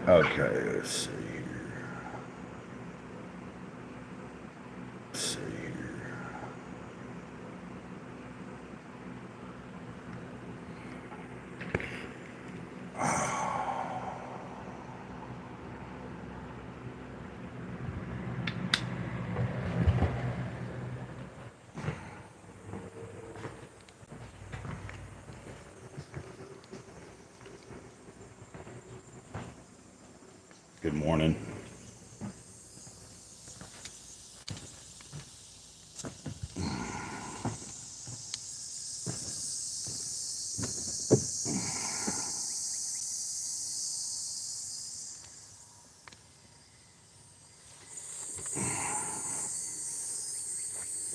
Okay, let's see here. Let's see here. Good morning.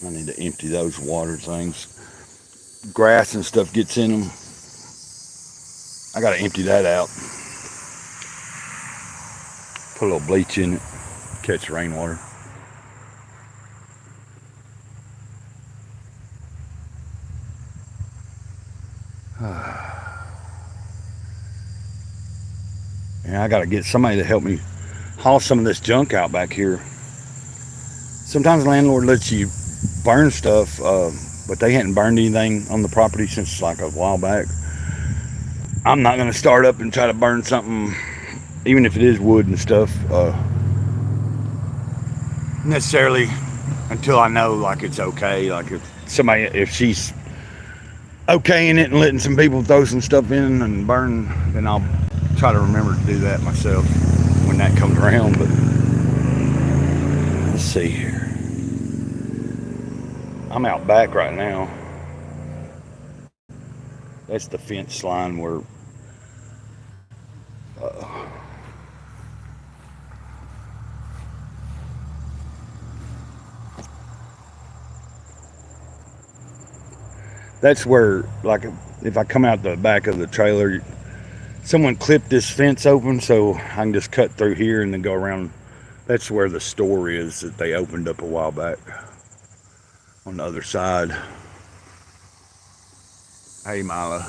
I need to empty those water things. Grass and stuff gets in them. I gotta empty that out. Put a little bleach in it. Catch rainwater. And I gotta get somebody to help me haul some of this junk out back here. Sometimes the landlord lets you burn stuff, but they hadn't burned anything on the property since like a while back. I'm not gonna start up and try to burn something, even if it is wood and stuff, necessarily until I know like it's okay. Like if she's okay in it and letting some people throw some stuff in and burn, then I'll try to remember to do that myself when that comes around. But let's see here. I'm out back right now. That's the fence line where that's where, like, if I come out the back of the trailer, someone clipped this fence open so I can just cut through here and then go around. That's where the store is that they opened up a while back on the other side. Hey, Mila.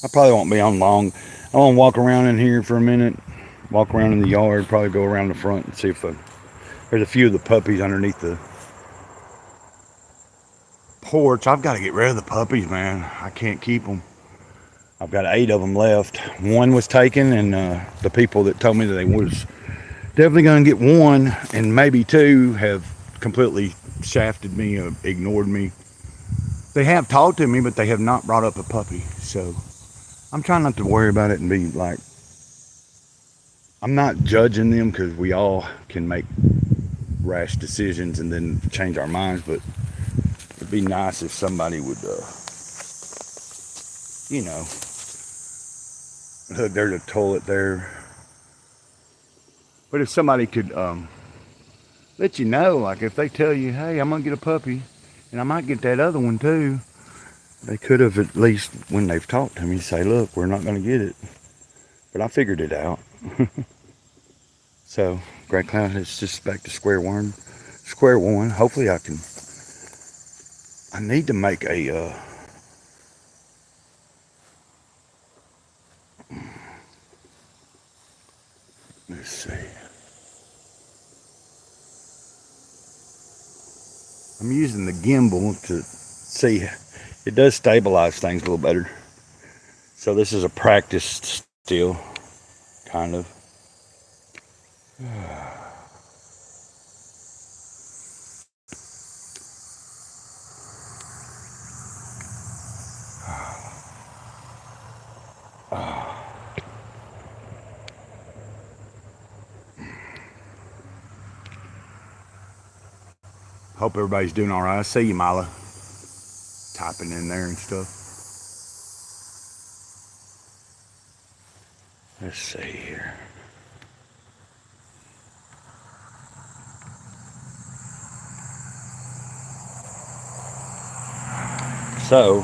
I probably won't be on long. I want to walk around in here for a minute, walk around in the yard, probably go around the front and see if there's a few of the puppies underneath the porch. I've got to get rid of the puppies, man. I can't keep them. I've got 8 of them left. One was taken, and the people that told me that they was definitely going to get one and maybe 2 have completely shafted me, ignored me. They have talked to me, but they have not brought up a puppy. So I'm trying not to worry about it and be like, I'm not judging them because we all can make rash decisions and then change our minds, but it'd be nice if somebody would, look, there's a toilet there. But if somebody could let you know, like if they tell you, hey, I'm going to get a puppy and I might get that other one too, they could have at least, when they've talked to me, say, look, we're not going to get it. But I figured it out. So, Grey Cloud is just back to square one. Hopefully I need to make a, let's see. I'm using the gimbal to see. It does stabilize things a little better. So this is a practice still, kind of. Hope everybody's doing all right. I see you, Mila, typing in there and stuff. Let's see here. So,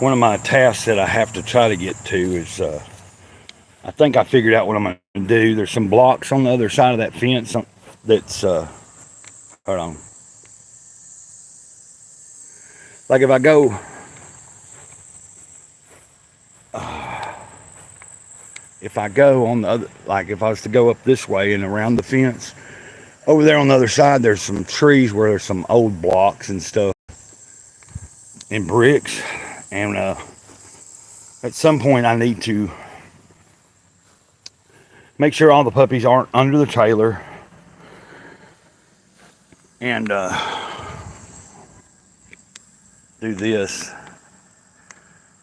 one of my tasks that I have to try to get to is, I think I figured out what I'm going to do. There's some blocks on the other side of that fence that's, hold on. Like if I go, on the other, like if I was to go up this way and around the fence, over there on the other side, there's some trees where there's some old blocks and stuff and bricks. And at some point, I need to make sure all the puppies aren't under the trailer. And do this.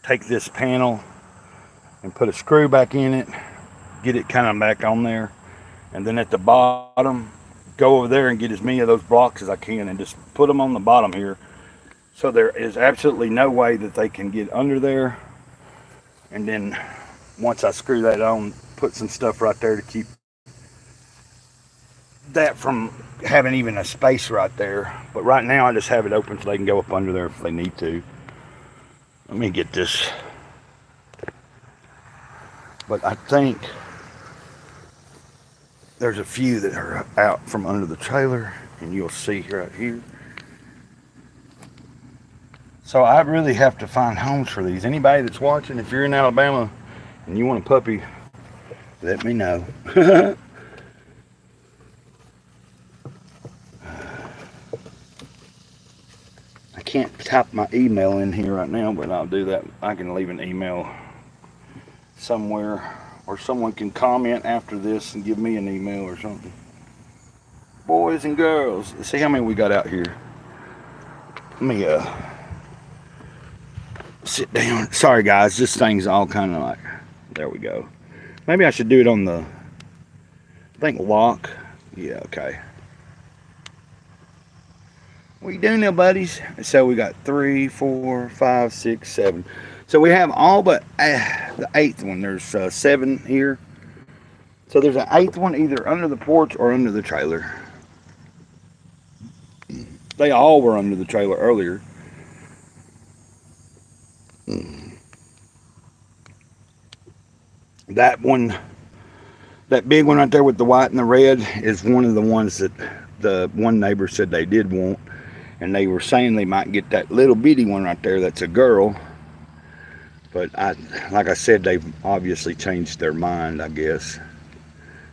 Take this panel and put a screw back in it. Get it kind of back on there. And then at the bottom, go over there and get as many of those blocks as I can and just put them on the bottom here. So there is absolutely no way that they can get under there. And then once I screw that on, put some stuff right there to keep that from having even a space right there. But right now I just have it open so they can go up under there if they need to. Let me get this. But I think there's a few that are out from under the trailer, and you'll see right here. So I really have to find homes for these. Anybody that's watching, if you're in Alabama and you want a puppy, let me know. I can't type my email in here right now, but I'll do that. I can leave an email somewhere, or someone can comment after this and give me an email or something. Boys and girls, let's see how many we got out here. Let me sit down. Sorry guys, this thing's all kind of like, there we go. Maybe I should do it on the, I think lock. Yeah, okay. What you doing now, buddies? So we got 3, 4, 5, 6, 7. So we have all but the 8th one. There's 7 here. So there's an 8th one either under the porch or under the trailer. They all were under the trailer earlier. That one, that big one right there with the white and the red is one of the ones that the one neighbor said they did want. And they were saying they might get that little bitty one right there that's a girl. But like I said, they've obviously changed their mind, I guess.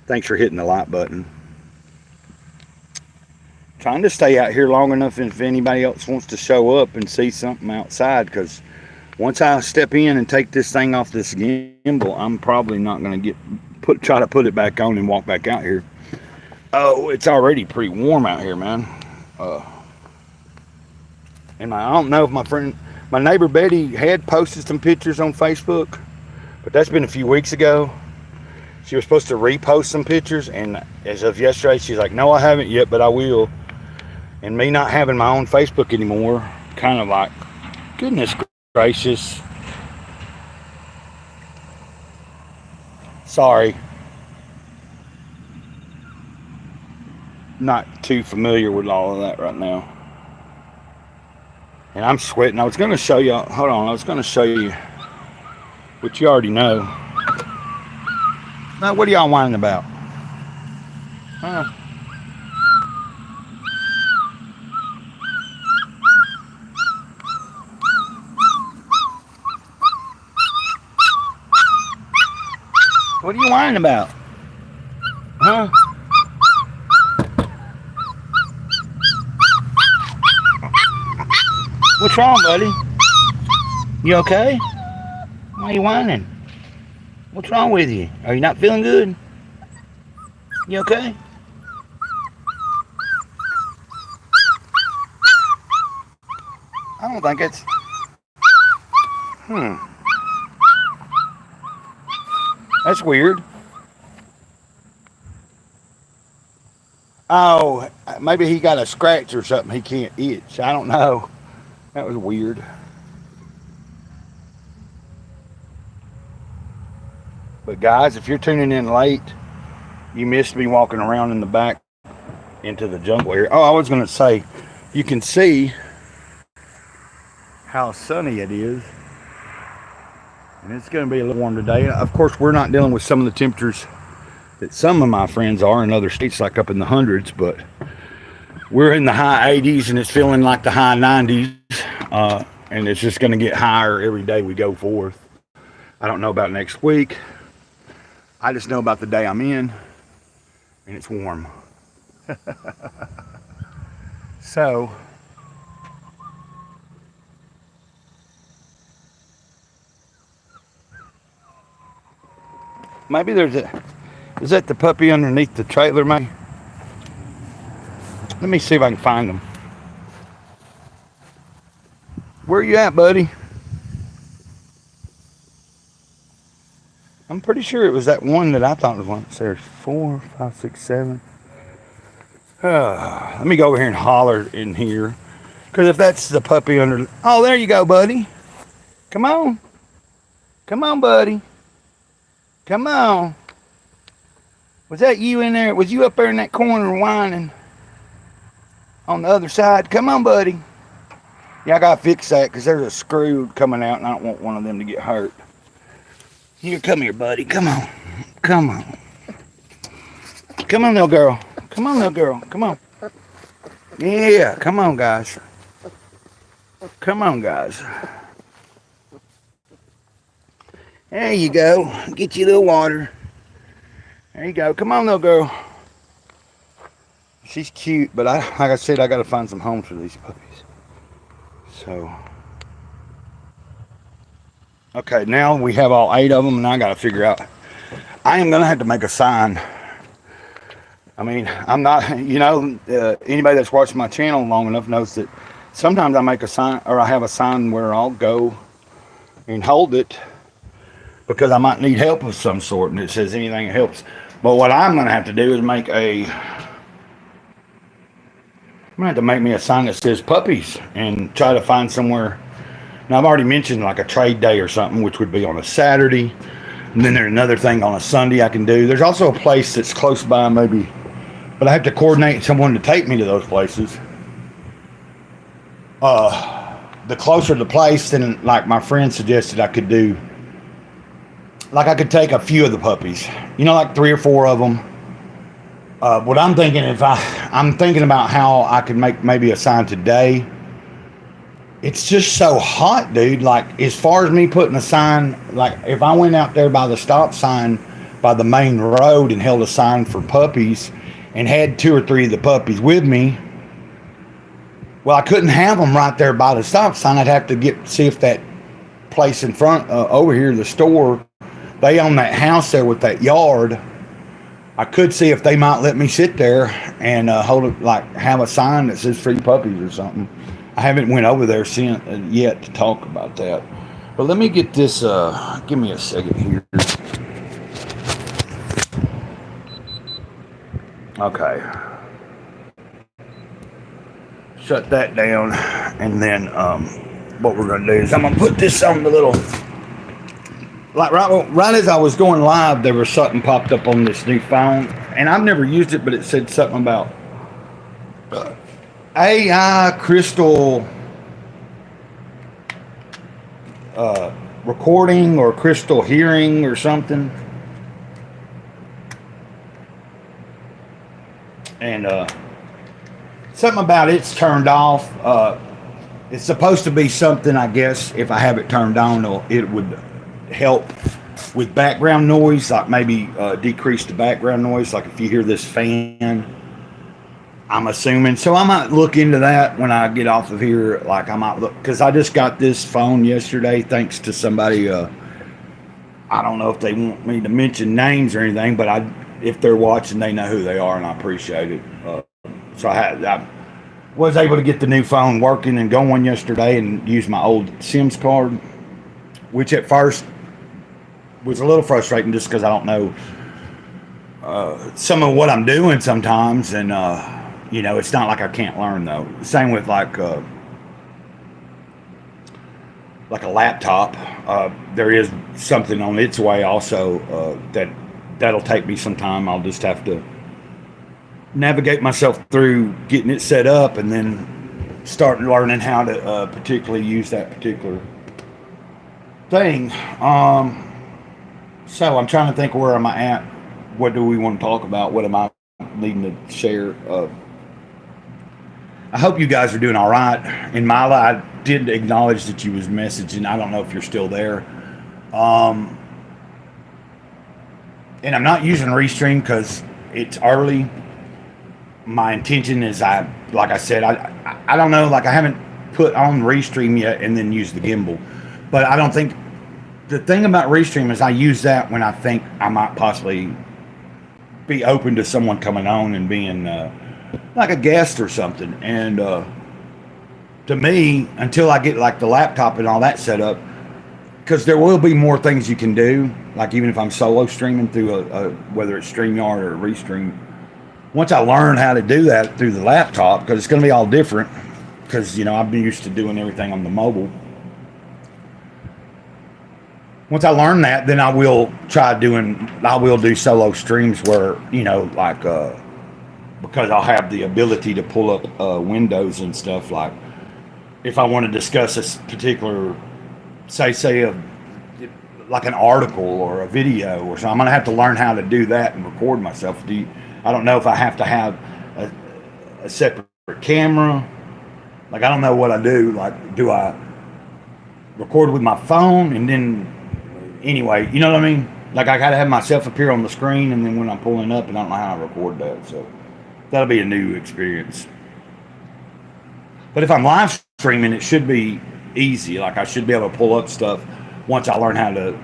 Thanks for hitting the like button. Trying to stay out here long enough if anybody else wants to show up and see something outside, because once I step in and take this thing off this gimbal, I'm probably not going to try to put it back on and walk back out here. Oh, it's already pretty warm out here, man. And I don't know if my neighbor Betty had posted some pictures on Facebook, but that's been a few weeks ago. She was supposed to repost some pictures, and as of yesterday, she's like, no, I haven't yet, but I will. And me not having my own Facebook anymore, kind of like, goodness gracious. Sorry. Not too familiar with all of that right now. And I'm sweating. I was going to show you, hold on, I was going to show you what you already know. Now, what are y'all whining about? Huh? What are you whining about? Huh? What's wrong, buddy? You okay? Why are you whining? What's wrong with you? Are you not feeling good? You okay? I don't think it's... That's weird. Oh, maybe he got a scratch or something. He can't itch. I don't know. That was weird. But guys, if you're tuning in late, you missed me walking around in the back into the jungle area. Oh, I was going to say, you can see how sunny it is. And it's going to be a little warm today. Of course, we're not dealing with some of the temperatures that some of my friends are in other states, like up in the hundreds, but we're in the high 80s and it's feeling like the high 90s. and it's just going to get higher every day we go forth. I don't know about next week. I just know about the day I'm in, and it's warm. So, maybe there's a, is that the puppy underneath the trailer, maybe? Let me see if I can find him. Where you at, buddy? I'm pretty sure it was that one that I thought was one. So there's 4, 5, 6, 7. Let me go over here and holler in here. Because if that's the puppy under... Oh, there you go, buddy. Come on. Come on, buddy. Come on. Was that you in there? Was you up there in that corner whining? On the other side? Come on, buddy. Yeah, I got to fix that because there's a screw coming out and I don't want one of them to get hurt. Here, come here, buddy. Come on. Come on. Come on, little girl. Come on, little girl. Come on. Yeah, come on, guys. Come on, guys. There you go. Get you a little water. There you go. Come on, little girl. She's cute, but like I said, I got to find some homes for these puppies. So, okay, now we have all 8 of them, and I got to figure out. I am going to have to make a sign. I mean, I'm not, anybody that's watched my channel long enough knows that sometimes I make a sign, or I have a sign where I'll go and hold it because I might need help of some sort, and it says anything that helps. But what I'm going to have to do is I'm going to have to make me a sign that says puppies and try to find somewhere. Now, I've already mentioned like a trade day or something, which would be on a Saturday. And then there's another thing on a Sunday I can do. There's also a place that's close by maybe, but I have to coordinate someone to take me to those places. The closer the place, then like my friend suggested I could do, like I could take a few of the puppies, like 3 or 4 of them. What I'm thinking, I'm thinking about how I could make maybe a sign today. It's just so hot, dude. Like, as far as me putting a sign, like if I went out there by the stop sign by the main road and held a sign for puppies and had 2 or 3 of the puppies with me, well, I couldn't have them right there by the stop sign. I'd have to see if that place in front over here, the store, they own that house there with that yard. I could see if they might let me sit there and hold it, like have a sign that says free puppies or something. I haven't went over there yet to talk about that. But let me get this, give me a second here. Okay. Shut that down. And then what we're going to do is I'm going to put this on the little... Like right as I was going live, there was something popped up on this new phone, and I've never used it, but it said something about AI crystal recording or crystal hearing or something, and something about it's turned off. It's supposed to be something, I guess, if I have it turned on, it would help with background noise, like maybe decrease the background noise, like if you hear this fan, I'm assuming. So I might look into that when I get off of here. Like I might look, because I just got this phone yesterday thanks to somebody. I don't know if they want me to mention names or anything, but if they're watching, they know who they are, and I appreciate it. So I was able to get the new phone working and going yesterday and use my old SIMS card, which at first was a little frustrating just because I don't know some of what I'm doing sometimes, and it's not like I can't learn though. Same with like a laptop. There is something on its way also that'll take me some time. I'll just have to navigate myself through getting it set up and then start learning how to particularly use that particular thing. So I'm trying to think, where am I at? What do we want to talk about? What am I needing to share? I hope you guys are doing all right. And Mila, I did acknowledge that you was messaging. I don't know if you're still there. Um, and I'm not using Restream because it's early. My intention is, like I said, I don't know. Like I haven't put on Restream yet and then use the gimbal. But I don't think the thing about Restream is I use that when I think I might possibly be open to someone coming on and being like a guest or something. And to me, until I get like the laptop and all that set up, because there will be more things you can do. Like even if I'm solo streaming through whether it's StreamYard or Restream, once I learn how to do that through the laptop, because it's going to be all different. Because I've been used to doing everything on the mobile. Once I learn that, then I will do solo streams where, like, because I'll have the ability to pull up windows and stuff. Like, if I want to discuss a particular, like an article or a video or something, I'm going to have to learn how to do that and record myself. I don't know if I have to have a separate camera. Like, I don't know what I do. Like, do I record with my phone and then... Anyway, you know what I mean? Like, I gotta have myself appear on the screen, and then when I'm pulling up, and I don't know how to record that. So that'll be a new experience. But if I'm live streaming, it should be easy. Like, I should be able to pull up stuff once I learn how to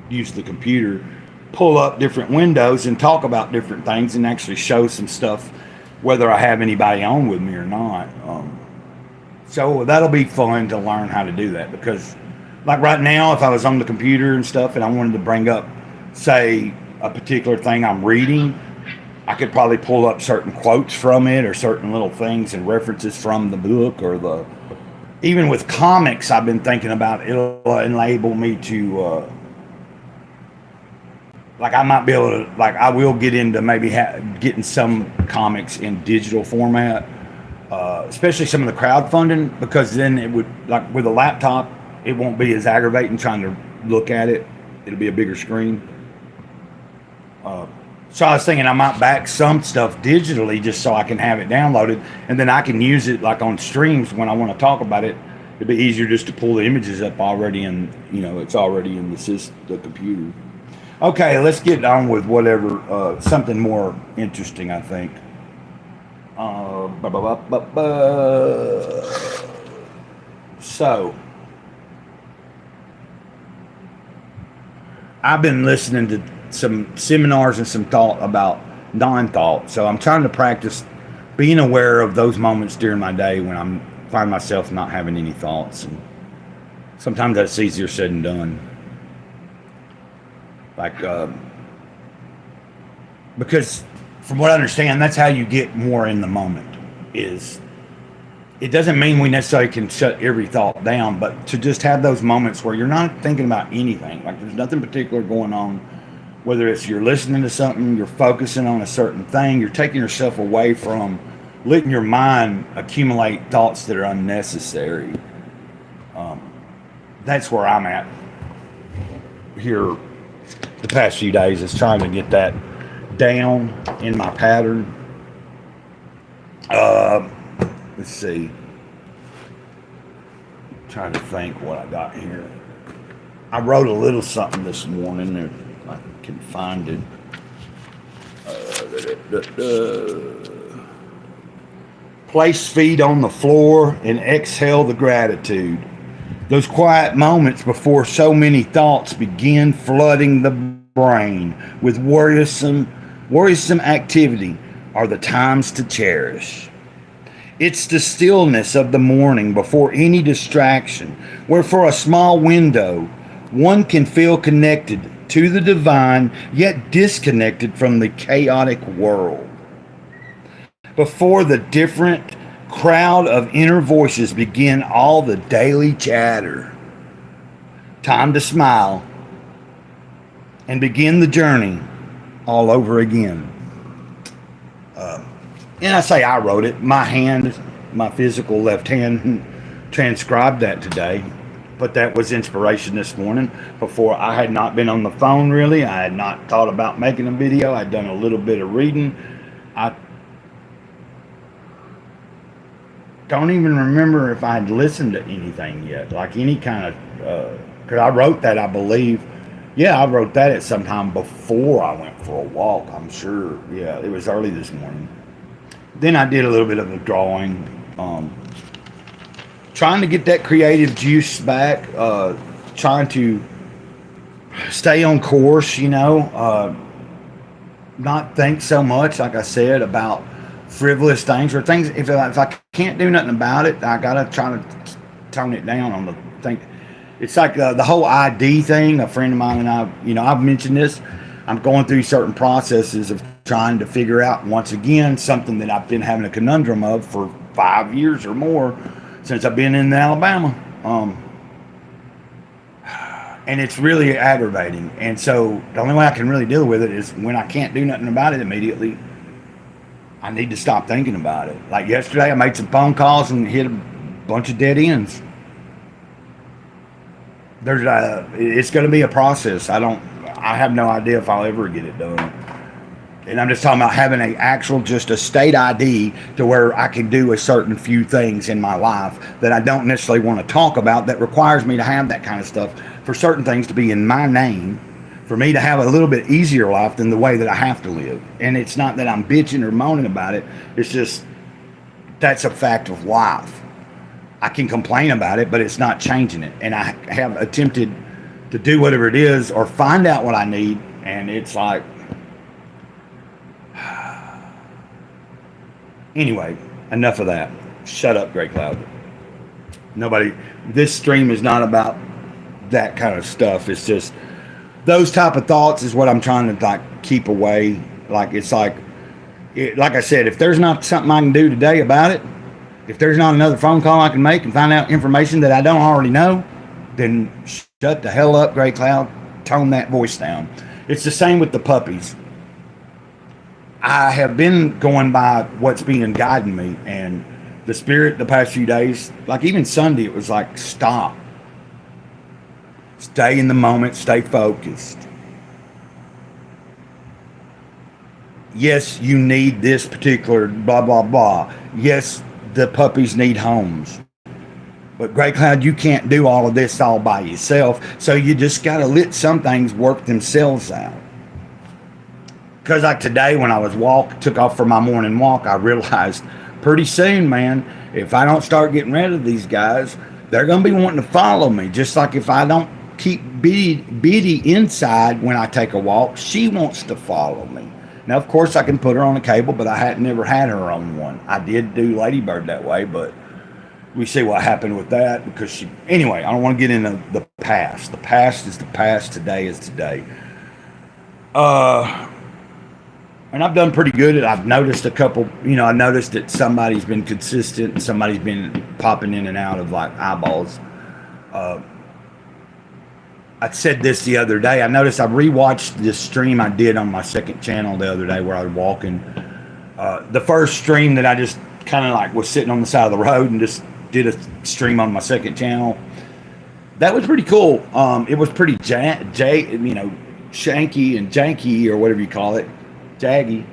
use the computer, pull up different windows and talk about different things and actually show some stuff, whether I have anybody on with me or not. So that'll be fun to learn how to do that, because like right now, if I was on the computer and stuff and I wanted to bring up, say, a particular thing I'm reading, I could probably pull up certain quotes from it or certain little things and references from the book or even with comics, I've been thinking about it'll enable me to, like I might be able to, like I will get into maybe getting some comics in digital format, especially some of the crowdfunding, because then it would, like with a laptop, it won't be as aggravating trying to look at it. It'll be a bigger screen. So I was thinking I might back some stuff digitally just so I can have it downloaded, and then I can use it like on streams when I want to talk about it. It'd be easier just to pull the images up already, and it's already in the computer. Okay, let's get on with whatever, something more interesting, I think. So, I've been listening to some seminars and some thought about non-thought. So I'm trying to practice being aware of those moments during my day when I find myself not having any thoughts. And sometimes that's easier said than done. Like, because from what I understand, that's how you get more in the moment. It doesn't mean we necessarily can shut every thought down, but to just have those moments where you're not thinking about anything, like there's nothing particular going on, whether it's you're listening to something, you're focusing on a certain thing, you're taking yourself away from letting your mind accumulate thoughts that are unnecessary. That's where I'm at here the past few days, is trying to get that down in my pattern. Let's see. I'm trying to think what I got here. I wrote a little something this morning. If I can find it. Place feet on the floor and exhale the gratitude. Those quiet moments before so many thoughts begin flooding the brain with worrisome activity are the times to cherish. It's the stillness of the morning before any distraction, where for a small window, one can feel connected to the divine, yet disconnected from the chaotic world. Before the different crowd of inner voices begin all the daily chatter. Time to smile and begin the journey all over again. And I say I wrote it. My physical left hand transcribed that today. But that was inspiration this morning. Before, I had not been on the phone really. I had not thought about making a video. I'd done a little bit of reading. don't even remember if I'd listened to anything yet, like any kind of, because I wrote that, I believe. Yeah, I wrote that at some time before I went for a walk, I'm sure. Yeah, it was early this morning. Then I did a little bit of the drawing, trying to get that creative juice back, trying to stay on course, not think so much, like I said, about frivolous things or things. If I can't do nothing about it, I gotta try to tone it down on the thing. It's like the whole ID thing. A friend of mine and I, I've mentioned this. I'm going through certain processes of trying to figure out, once again, something that I've been having a conundrum of for 5 years or more since I've been in Alabama. And it's really aggravating. And so the only way I can really deal with it is when I can't do nothing about it immediately, I need to stop thinking about it. Like yesterday, I made some phone calls and hit a bunch of dead ends. It's going to be a process. I have no idea if I'll ever get it done. And I'm just talking about having just a state ID to where I can do a certain few things in my life that I don't necessarily want to talk about, that requires me to have that kind of stuff for certain things to be in my name, for me to have a little bit easier life than the way that I have to live. And it's not that I'm bitching or moaning about it. It's just, that's a fact of life. I can complain about it, but it's not changing it. And I have attempted to do whatever it is or find out what I need. And it's like, anyway, enough of that. Shut up, Grey Cloud. This stream is not about that kind of stuff. It's just those type of thoughts is what I'm trying to keep away. Like like I said, if there's not something I can do today about it, if there's not another phone call I can make and find out information that I don't already know, then shut the hell up, Grey Cloud. Tone that voice down. It's the same with the puppies. I have been going by what's being guiding me, and the spirit the past few days, like even Sunday, it was like, stop. Stay in the moment, stay focused. Yes, you need this particular blah, blah, blah. Yes, the puppies need homes. But Grey Cloud, you can't do all of this all by yourself, so you just got to let some things work themselves out. Because like today when I took off for my morning walk, I realized pretty soon, man, if I don't start getting rid of these guys, they're going to be wanting to follow me. Just like if I don't keep Biddy inside when I take a walk, she wants to follow me. Now, of course, I can put her on a cable, but I had never had her on one. I did do Ladybird that way, but we see what happened with that because anyway, I don't want to get into the past. The past is the past. Today is today. And I've done pretty good. I've noticed a couple, I noticed that somebody's been consistent and somebody's been popping in and out of like eyeballs. I said this the other day. I noticed I rewatched this stream I did on my second channel the other day where I was walking. The first stream that I just kind of like was sitting on the side of the road and just did a stream on my second channel. That was pretty cool. It was pretty shanky and janky or whatever you call it. Jaggy,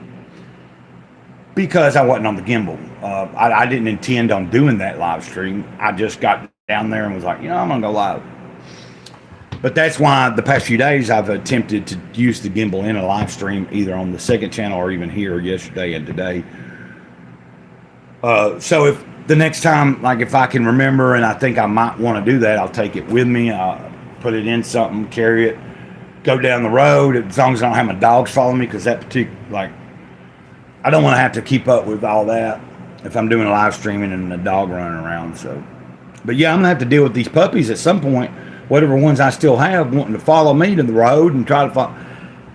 because I wasn't on the gimbal. I didn't intend on doing that live stream. I just got down there and was like, I'm gonna go live. But that's why the past few days I've attempted to use the gimbal in a live stream, either on the second channel or even here yesterday and today. So if the next time, like if I can remember and I think I might want to do that, I'll take it with me. I'll put it in something, carry it, go down the road, as long as I don't have my dogs following me, because that particular, I don't want to have to keep up with all that if I'm doing a live streaming and the dog running around. So, but yeah, I'm gonna have to deal with these puppies at some point, whatever ones I still have wanting to follow me to the road and try to follow.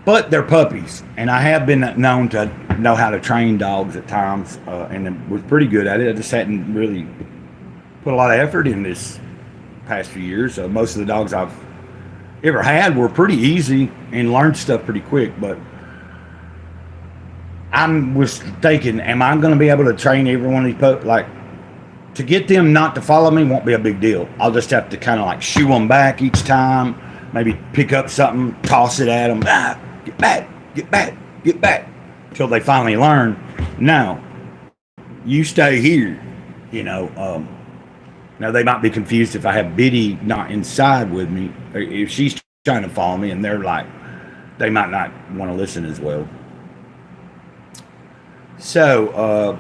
But they're puppies, and I have been known to know how to train dogs at times, and was pretty good at it. I just hadn't really put a lot of effort in this past few years. Most of the dogs I've ever had were pretty easy and learned stuff pretty quick, but I was thinking, am I going to be able to train every one of these puppies? To get them not to follow me won't be a big deal. I'll just have to kind of shoo them back each time, maybe pick up something, toss it at them, get back, get back, get back, till they finally learn, no, you stay here. You know, now they might be confused if I have Biddy not inside with me, or if she's trying to follow me, and they're like, they might not want to listen as well. So,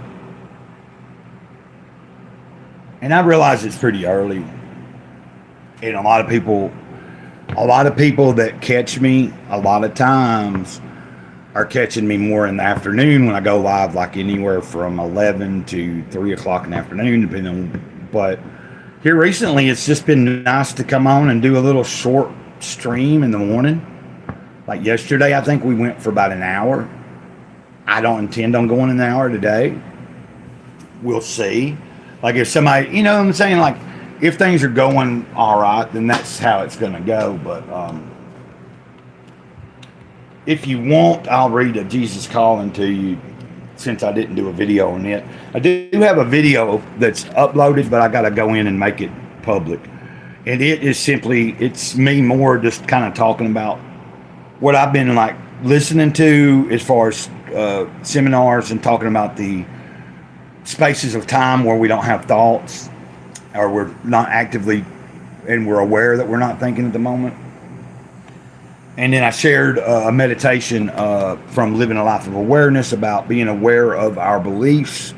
and I realize it's pretty early, and a lot of people that catch me a lot of times are catching me more in the afternoon when I go live, like anywhere from 11 to 3 o'clock in the afternoon, depending on. But here recently, it's just been nice to come on and do a little short stream in the morning. Like yesterday, I think we went for about an hour. I don't intend on going an hour today. We'll see. Like if somebody, you know what I'm saying? Like if things are going all right, then that's how it's going to go. But if you want, I'll read a Jesus calling to you since I didn't do a video on it. I do have a video that's uploaded, but I got to go in and make it public. And it is simply, it's me more just kind of talking about what I've been like listening to as far as seminars, and talking about the spaces of time where we don't have thoughts, or we're not actively, and we're aware that we're not thinking at the moment. And then I shared a meditation from Living a Life of Awareness about being aware of our beliefs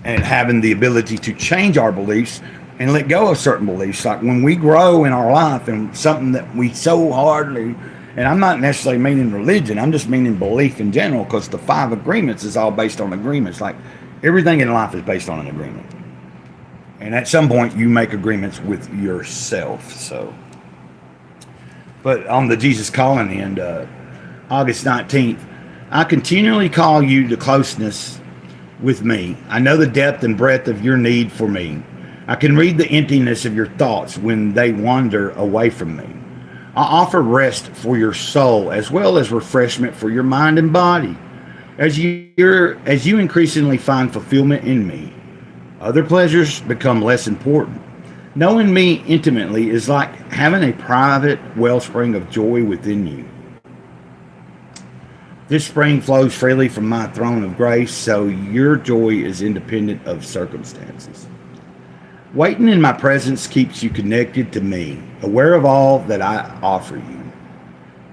and having the ability to change our beliefs and let go of certain beliefs. Like when we grow in our life and something that we so hardly, and I'm not necessarily meaning religion, I'm just meaning belief in general, because the 5 agreements is all based on agreements. Like everything in life is based on an agreement. And at some point you make agreements with yourself. So, but on the Jesus calling end, August 19th, I continually call you to closeness with me. I know the depth and breadth of your need for me. I can read the emptiness of your thoughts when they wander away from me. I offer rest for your soul as well as refreshment for your mind and body. As you increasingly find fulfillment in me, other pleasures become less important. Knowing me intimately is like having a private wellspring of joy within you. This spring flows freely from my throne of grace, so your joy is independent of circumstances. Waiting in my presence keeps you connected to me, aware of all that I offer you.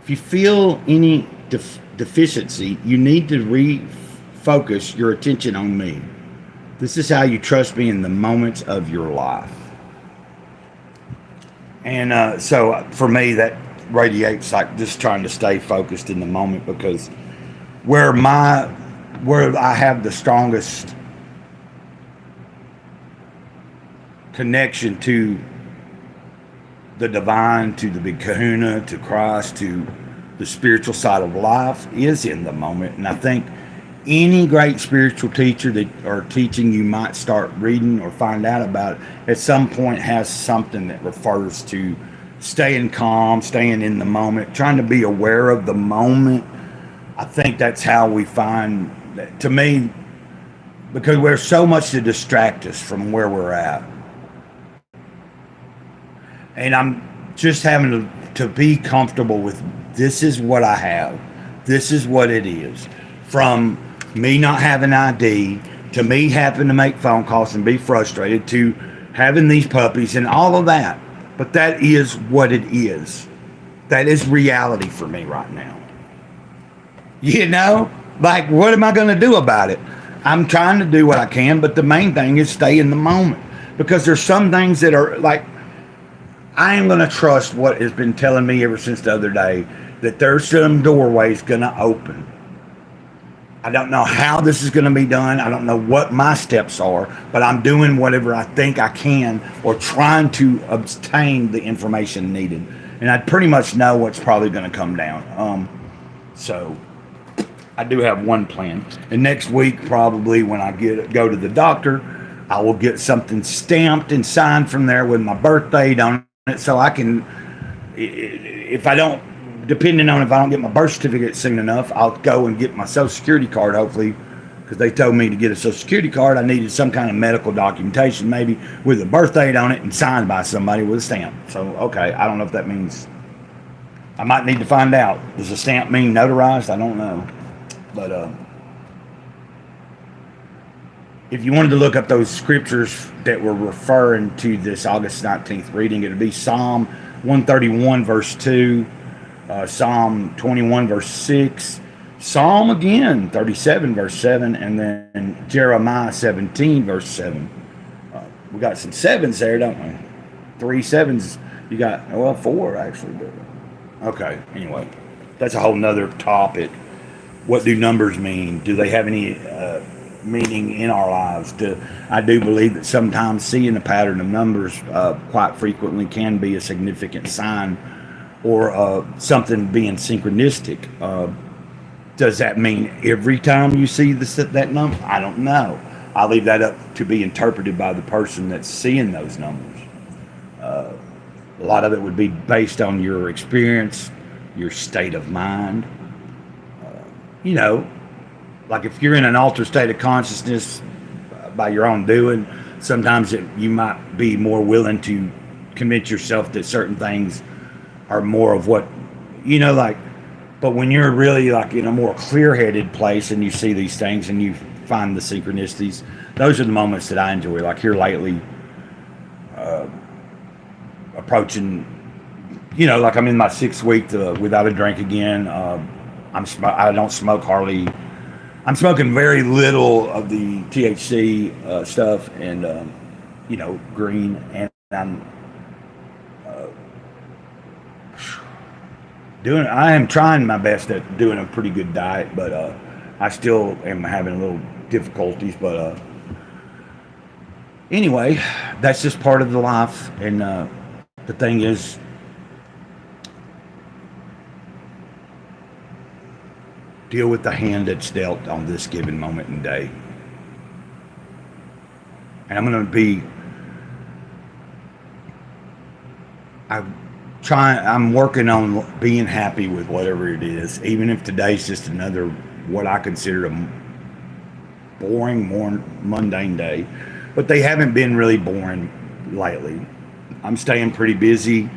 If you feel any deficiency, you need to refocus your attention on me. This is how you trust me in the moments of your life. And so for me, that radiates like just trying to stay focused in the moment, because where I have the strongest connection to the divine, to the big kahuna, to Christ, to the spiritual side of life is in the moment. And I think any great spiritual teacher that or teaching you might start reading or find out about at some point has something that refers to staying calm, staying in the moment, trying to be aware of the moment. I think that's how we find, to me, because there's so much to distract us from where we're at. And I'm just having to be comfortable with this is what I have. This is what it is. From me not having ID, to me having to make phone calls and be frustrated, to having these puppies and all of that. But that is what it is. That is reality for me right now. You know? Like, what am I going to do about it? I'm trying to do what I can, but the main thing is stay in the moment. Because there's some things that are like, I am going to trust what has been telling me ever since the other day, that there's some doorways going to open. I don't know how this is going to be done. I don't know what my steps are, but I'm doing whatever I think I can, or trying to obtain the information needed. And I pretty much know what's probably going to come down. So I do have one plan. And next week, probably when I go to the doctor, I will get something stamped and signed from there with my birth date on it, so I can, if I don't get my birth certificate soon enough, I'll go and get my Social Security card, hopefully, because they told me to get a Social Security card, I needed some kind of medical documentation, maybe with a birth date on it and signed by somebody with a stamp. So, okay, I don't know if that means, I might need to find out. Does a stamp mean notarized? I don't know. But if you wanted to look up those scriptures that were referring to this August 19th reading, it would be Psalm 131, verse 2, Psalm 21, verse 6, Psalm again, 37, verse 7, and then Jeremiah 17, verse 7. We got some sevens there, don't we? 3 sevens. You got, well, 4 actually. Okay, anyway, that's a whole nother topic. What do numbers mean? Do they have any meaning in our lives? I do believe that sometimes seeing a pattern of numbers quite frequently can be a significant sign or something being synchronistic. Does that mean every time you see that number? I don't know. I leave that up to be interpreted by the person that's seeing those numbers. A lot of it would be based on your experience, your state of mind. You know, like if you're in an altered state of consciousness by your own doing, sometimes you might be more willing to convince yourself that certain things are more of what, like, but when you're really like in a more clear-headed place and you see these things and you find the synchronicities, those are the moments that I enjoy. Like here lately, approaching, like I'm in my 6th week without a drink again. I don't smoke hardly. I'm smoking very little of the THC stuff and green, and I'm I am trying my best at doing a pretty good diet, but I still am having a little difficulties. But anyway, that's just part of the life, and the thing is, deal with the hand that's dealt on this given moment and day. And I'm working on being happy with whatever it is, even if today's just another, what I consider a boring, more mundane day. But they haven't been really boring lately. I'm staying pretty busy.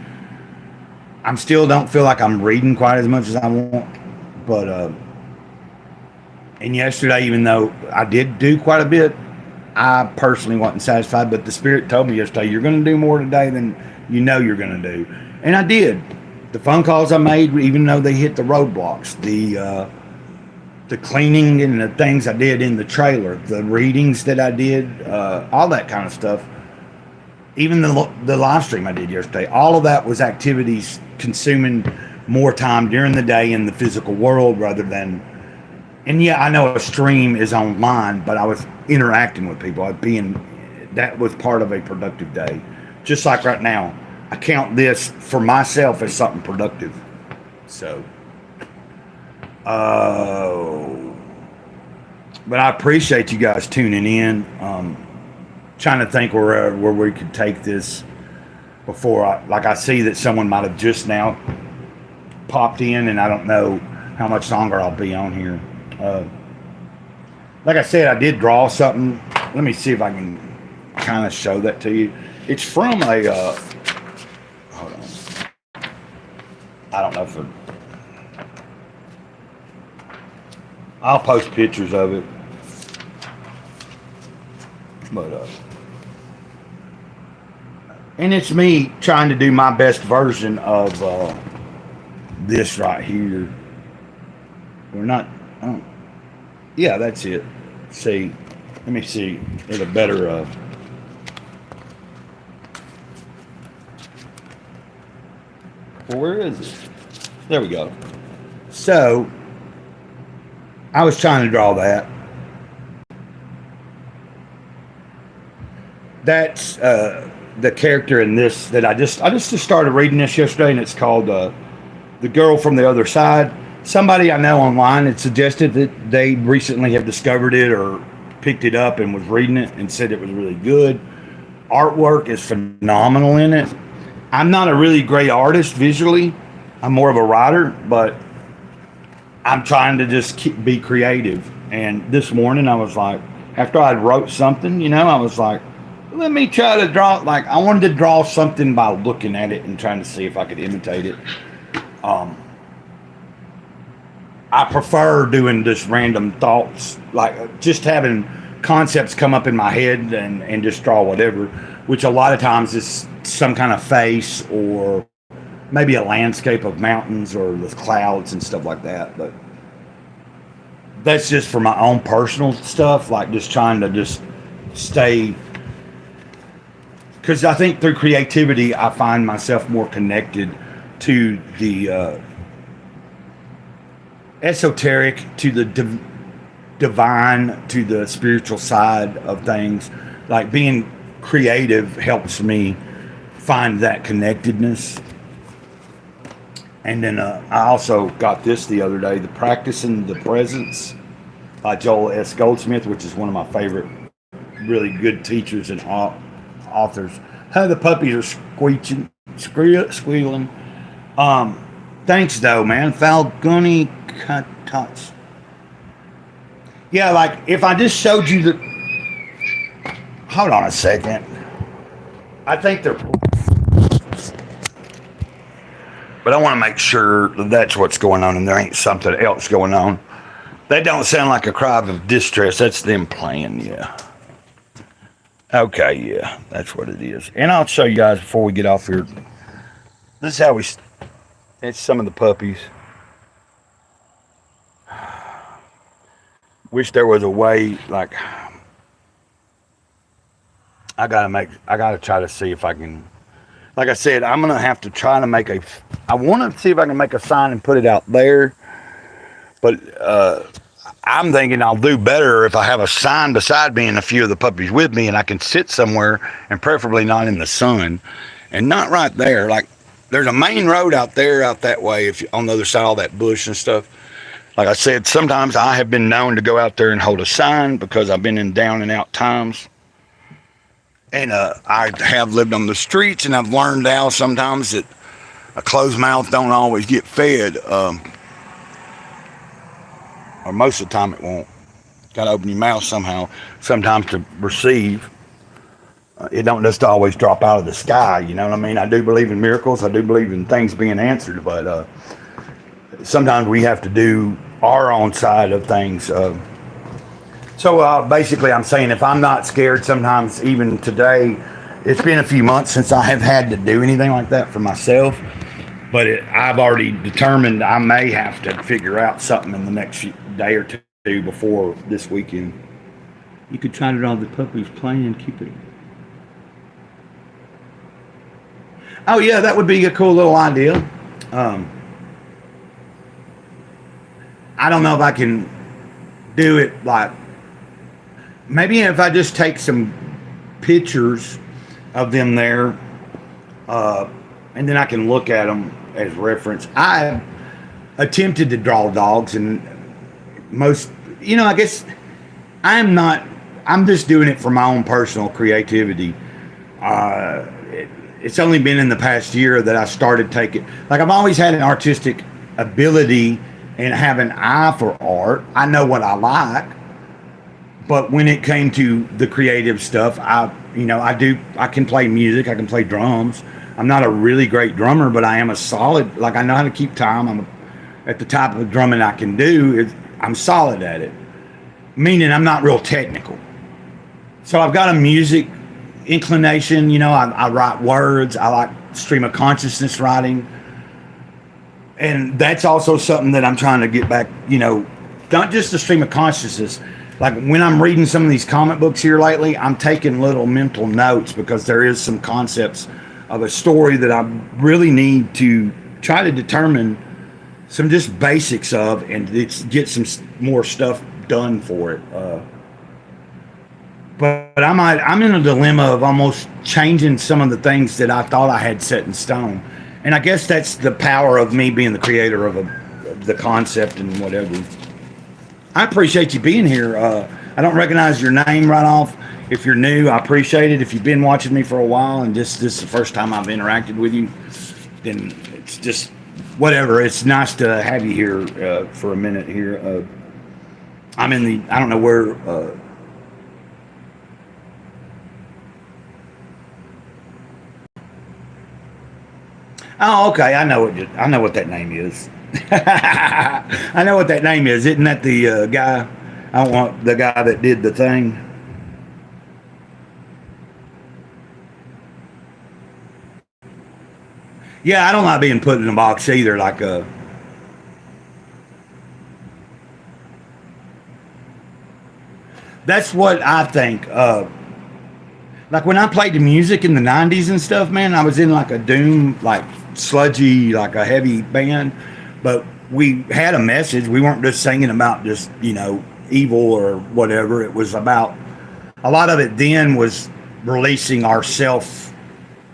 I still don't feel like I'm reading quite as much as I want, but and yesterday, even though I did do quite a bit, I personally wasn't satisfied. But the Spirit told me yesterday, you're going to do more today than you know you're going to do. And I did. The phone calls I made, even though they hit the roadblocks, the cleaning and the things I did in the trailer, the readings that I did, all that kind of stuff, even the live stream I did yesterday, all of that was activities consuming more time during the day in the physical world rather than. And yeah, I know a stream is online, but I was interacting with people. That was part of a productive day. Just like right now, I count this for myself as something productive. So, but I appreciate you guys tuning in. Trying to think where we could take this before I see that someone might have just now popped in, and I don't know how much longer I'll be on here. Like I said, I did draw something. Let me see if I can kind of show that to you. It's from a hold on. I don't know if I'll post pictures of it, but and it's me trying to do my best version of this right here. We're not. Yeah, that's it. See, let me see. It'll better. Where is it? There we go. So, I was trying to draw that. That's the character in this that I just started reading this yesterday, and it's called The Girl from the Other Side. Somebody I know online had suggested that they recently have discovered it or picked it up and was reading it and said it was really good. Artwork is phenomenal in it. I'm not a really great artist visually. I'm more of a writer, but I'm trying to just be creative. And this morning I was like, after I wrote something, I was like, let me try to draw. Like, I wanted to draw something by looking at it and trying to see if I could imitate it. I prefer doing just random thoughts, like just having concepts come up in my head and just draw whatever, which a lot of times is some kind of face or maybe a landscape of mountains or the clouds and stuff like that. But that's just for my own personal stuff, like just trying to just stay, because I think through creativity I find myself more connected to the esoteric, to the divine, to the spiritual side of things. Like being creative helps me find that connectedness. And then I also got this the other day, The Practicing the Presence by Joel S. Goldsmith, which is one of my favorite really good teachers and authors. The puppies are squealing. Thanks though, man. Falcone Cuts. Yeah, like if I just showed you the, hold on a second. I think they're, but I want to make sure that that's what's going on and there ain't something else going on. That don't sound like a cry of distress. That's them playing, yeah. Okay, yeah, that's what it is. And I'll show you guys before we get off here. This is how it's some of the puppies. Wish there was a way, like, I gotta try to see if I can, like I said, I'm gonna have to try to make I want to see if I can make a sign and put it out there, but I'm thinking I'll do better if I have a sign beside me and a few of the puppies with me, and I can sit somewhere, and preferably not in the sun, and not right there. Like there's a main road out there, out that way, if you, on the other side of all that bush and stuff. Like I said, sometimes I have been known to go out there and hold a sign because I've been in down and out times. And I have lived on the streets, and I've learned now sometimes that a closed mouth don't always get fed. Or most of the time it won't. Got to open your mouth somehow, sometimes to receive. It don't just always drop out of the sky, you know what I mean? I do believe in miracles. I do believe in things being answered, but sometimes we have to do our own side of things. So basically I'm saying if I'm not scared, sometimes even today, it's been a few months since I have had to do anything like that for myself, but I've already determined I may have to figure out something in the next day or two before this weekend. You could try to draw the puppies playing, keep it. Oh yeah, that would be a cool little idea. I don't know if I can do it like, maybe if I just take some pictures of them there, and then I can look at them as reference. I attempted to draw dogs, and most, I guess I'm just doing it for my own personal creativity. It's only been in the past year that I started taking, like I've always had an artistic ability and have an eye for art. I know what I like, but when it came to the creative stuff, I can play music, I can play drums. I'm not a really great drummer, but I am a solid, like I know how to keep time. I'm at the type of drumming I can do. I'm solid at it, meaning I'm not real technical. So I've got a music inclination, I write words, I like stream of consciousness writing. And that's also something that I'm trying to get back, not just the stream of consciousness. Like when I'm reading some of these comic books here lately, I'm taking little mental notes because there is some concepts of a story that I really need to try to determine some just basics of and get some more stuff done for it. But I'm in a dilemma of almost changing some of the things that I thought I had set in stone. And I guess that's the power of me being the creator of the concept and whatever. I appreciate you being here. I don't recognize your name right off. If you're new, I appreciate it. If you've been watching me for a while and this is the first time I've interacted with you, then it's just whatever. It's nice to have you here for a minute here. I'm in I don't know where... Oh, okay. I know what that name is. I know what that name is. Isn't that the guy? I don't want the guy that did the thing. Yeah, I don't like being put in a box either. Like that's what I think. Like when I played the music in the '90s and stuff, man, I was in like a doom, like sludgy, like a heavy band, but we had a message. We weren't just singing about just evil or whatever. It was about a lot of it. Then was releasing our self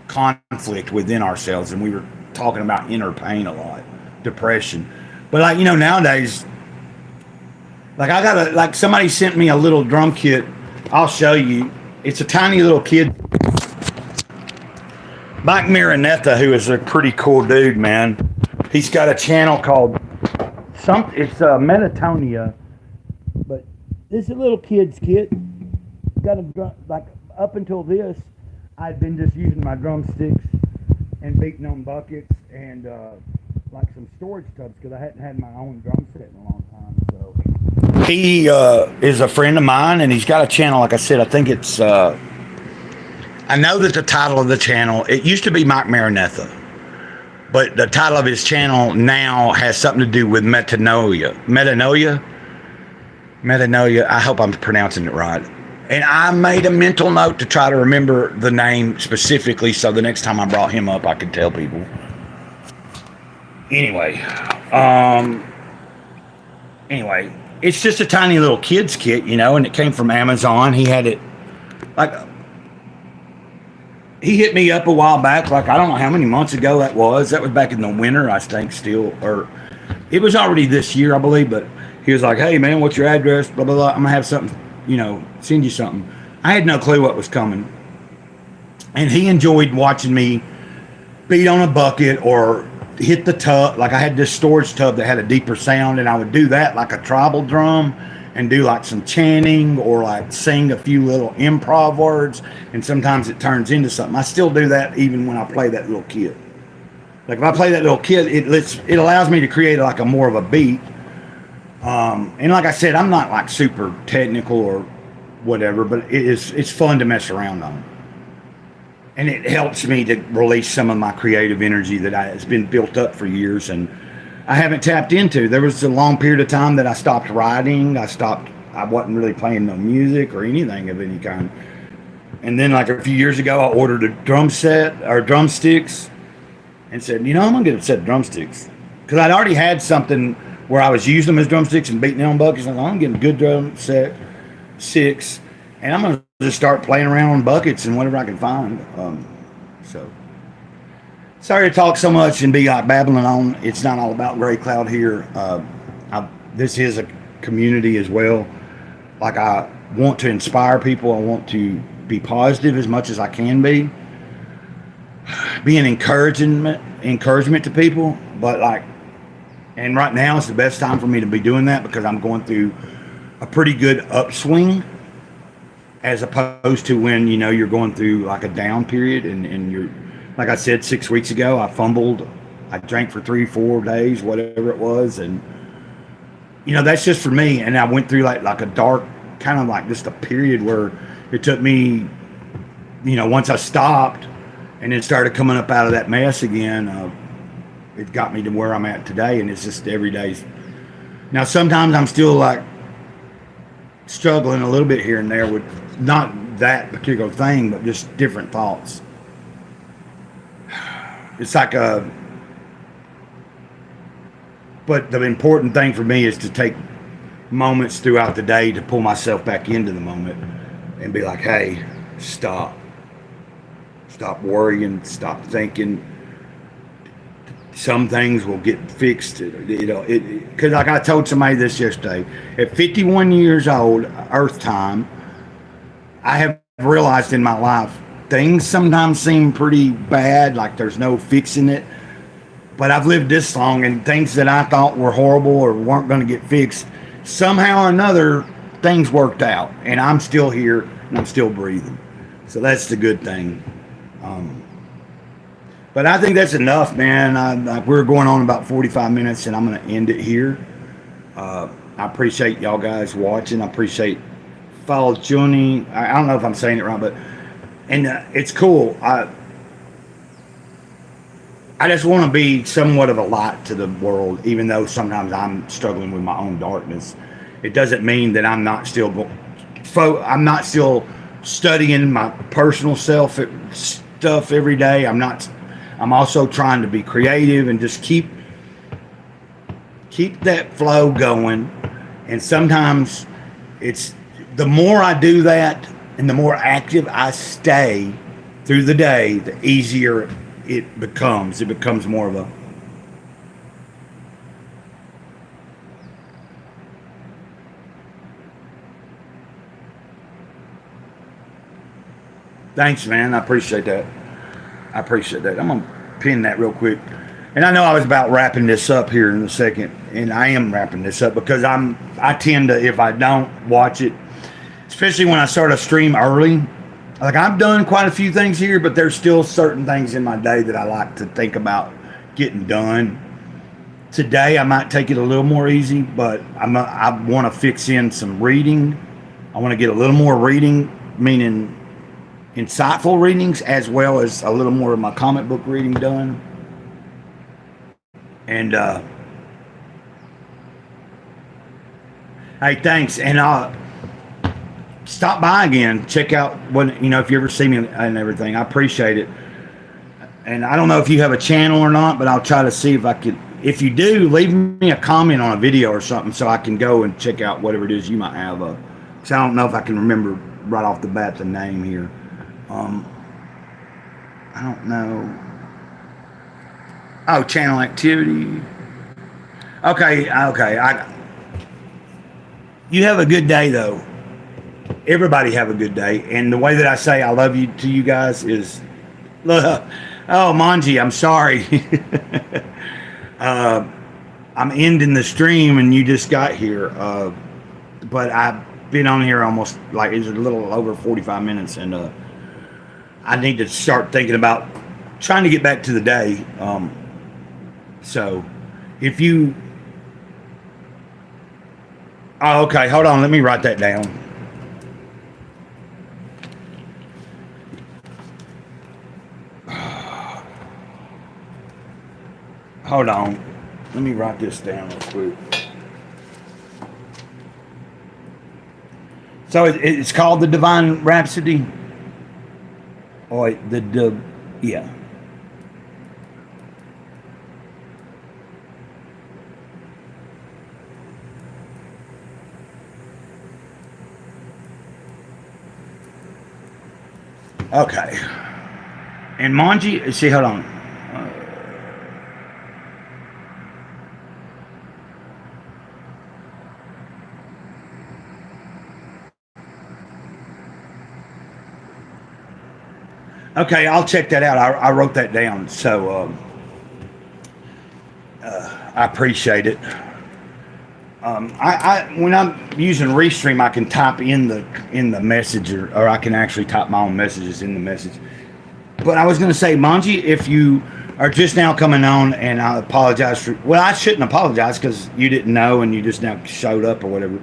conflict within ourselves, and we were talking about inner pain a lot, depression. But like nowadays, like I got like somebody sent me a little drum kit. I'll show you. It's a tiny little kid, Mike Marinetta, who is a pretty cool dude, man. He's got a channel called it's Metatonia, but this is a little kid's kit. Got a like up until this, I'd been just using my drumsticks and beating on buckets and like some storage tubs because I hadn't had my own drum set in a long time. So he is a friend of mine, and he's got a channel. Like I said, I think it's. I know that the title of the channel, it used to be Mike Marinetta, but the title of his channel now has something to do with metanoia. Metanoia. I hope I'm pronouncing it right. And I made a mental note to try to remember the name specifically so the next time I brought him up, I could tell people. Anyway, it's just a tiny little kid's kit, and it came from Amazon. He had it, like, he hit me up a while back, like, I don't know how many months ago that was. That was back in the winter, I think, still, or it was already this year, I believe, but he was like, hey, man, what's your address? Blah, blah, blah. I'm going to have something, send you something. I had no clue what was coming. And he enjoyed watching me beat on a bucket or hit the tub. Like I had this storage tub that had a deeper sound, and I would do that like a tribal drum and do like some chanting or like sing a few little improv words, and sometimes it turns into something. I still do that even when I play that little kit. Like if I play that little kit, it allows me to create like a more of a beat. And like I said, I'm not like super technical or whatever, but it's fun to mess around on. And it helps me to release some of my creative energy that has been built up for years and I haven't tapped into. There was a long period of time that I stopped writing. I wasn't really playing no music or anything of any kind. And then like a few years ago, I ordered a drum set or drumsticks and said, I'm going to get a set of drumsticks. Because I'd already had something where I was using them as drumsticks and beating them on buckets. I'm like, I'm getting a good drum set, 6, and I'm going to just start playing around on buckets and whatever I can find. So sorry to talk so much and be like babbling on. It's not all about Grey Cloud here. This is a community as well. Like I want to inspire people. I want to be positive as much as I can be. Be an encouragement to people. But like, and right now it's the best time for me to be doing that because I'm going through a pretty good upswing as opposed to when, you're going through like a down period and you're, like I said, 6 weeks ago, I fumbled. I drank for 3-4 days, whatever it was. And, that's just for me. And I went through like a dark, kind of like just a period where it took me, once I stopped and then started coming up out of that mess again, it got me to where I'm at today. And it's just every day. Now, sometimes I'm still like struggling a little bit here and there with not that particular thing, but just different thoughts. It's like but the important thing for me is to take moments throughout the day to pull myself back into the moment and be like, hey, stop worrying, stop thinking. Some things will get fixed, because like I told somebody this yesterday, at 51 years old, Earth time, I have realized in my life, things sometimes seem pretty bad, like there's no fixing it. But I've lived this long, and things that I thought were horrible or weren't going to get fixed, somehow or another, things worked out. And I'm still here, and I'm still breathing. So that's the good thing. But I think that's enough, man. We're going on about 45 minutes, and I'm going to end it here. I appreciate y'all guys watching. I appreciate follow Johnny. I don't know if I'm saying it right, but... And it's cool. I just want to be somewhat of a light to the world, even though sometimes I'm struggling with my own darkness. It doesn't mean that I'm not still I'm not still studying my personal self stuff every day. I'm not. I'm also trying to be creative and just keep that flow going. And sometimes it's the more I do that and the more active I stay through the day, the easier it becomes. It becomes more of a thanks, man. I appreciate that. I appreciate that. I'm gonna pin that real quick. And I know I was about wrapping this up here in a second, and I am wrapping this up because I tend to, if I don't watch it, especially when I start a stream early, like I've done quite a few things here, but there's still certain things in my day that I like to think about getting done. Today I might take it a little more easy, but I want to fix in some reading. I want to get a little more reading, meaning insightful readings, as well as a little more of my comic book reading done. And hey, thanks. And stop by again. Check out what if you ever see me and everything. I appreciate it. And I don't know if you have a channel or not, but I'll try to see if I could. If you do, leave me a comment on a video or something so I can go and check out whatever it is you might have. Because I don't know if I can remember right off the bat the name here. I don't know. Oh, channel activity. Okay. You have a good day, though. Everybody have a good day. And the way that I say I love you to you guys is, oh, Manji, I'm sorry. I'm ending the stream and you just got here. But I've been on here almost like it's a little over 45 minutes, and I need to start thinking about trying to get back to the day. So if you, oh, okay, hold on, let me write that down. Hold on, let me write this down real quick. So it's called The Divine Rhapsody? Oh, yeah. Okay. And Manji, see, hold on. Okay, I'll check that out. I wrote that down, so I appreciate it. When I'm using Restream, I can type in the message, or I can actually type my own messages in the message. But I was going to say, Manji, if you are just now coming on, and I apologize for, well, I shouldn't apologize because you didn't know and you just now showed up or whatever.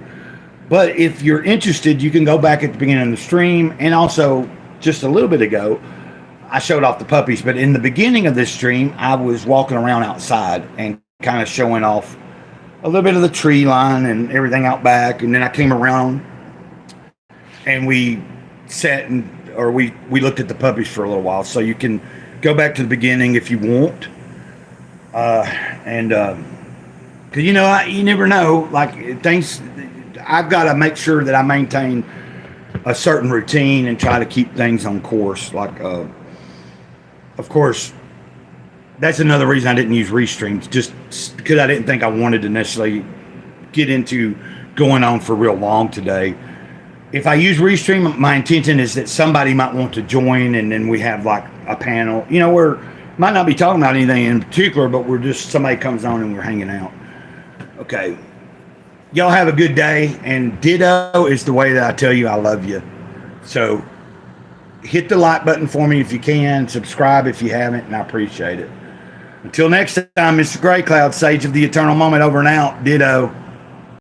But if you're interested, you can go back at the beginning of the stream, and also just a little bit ago, I showed off the puppies. But in the beginning of this stream, I was walking around outside and kind of showing off a little bit of the tree line and everything out back. And then I came around and we sat or we looked at the puppies for a little while. So you can go back to the beginning if you want. Cause you never know, like things, I've got to make sure that I maintain a certain routine and try to keep things on course. Like, of course, that's another reason I didn't use Restreams, just because I didn't think I wanted to necessarily get into going on for real long today. If I use Restream, my intention is that somebody might want to join, and then we have like a panel. We're might not be talking about anything in particular, but we're just, somebody comes on and we're hanging out. Okay. Y'all have a good day, and ditto is the way that I tell you I love you. So hit the like button for me if you can, subscribe if you haven't, and I appreciate it. Until next time, Mr. Greycloud, Sage of the Eternal Moment, over and out. Ditto.